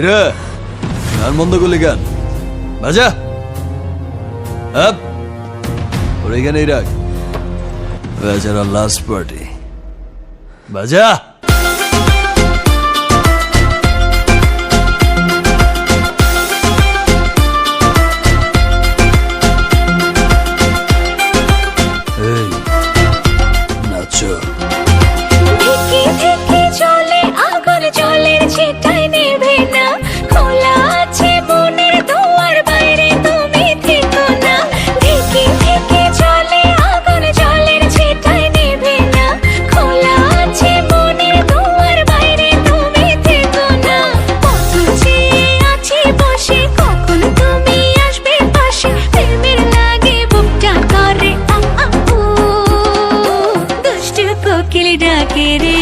কিরে গান বন্ধ করলি কেন? বাজা আপ ওর এখানেই রাখ, বেচারা লাস্ট পার্টি। বাজা এই নাচো। ধিকি ধিকি চলে আগুন জলের ছিটায় নেভে না, খোলা আছে মনের দুয়ার বাইরে তুমি থেকো না। ধিকি ধিকি চলে আগুন জলের ছিটায় নেভে না, খোলা আছে মনের দুয়ার বাইরে তুমি থেকো না। কত চেয়ে আছি বসে কখন তুমি আসবে পাশে, প্রেমের লাগে বুকটা করে দুষ্ট কোকিল ডাকে রে।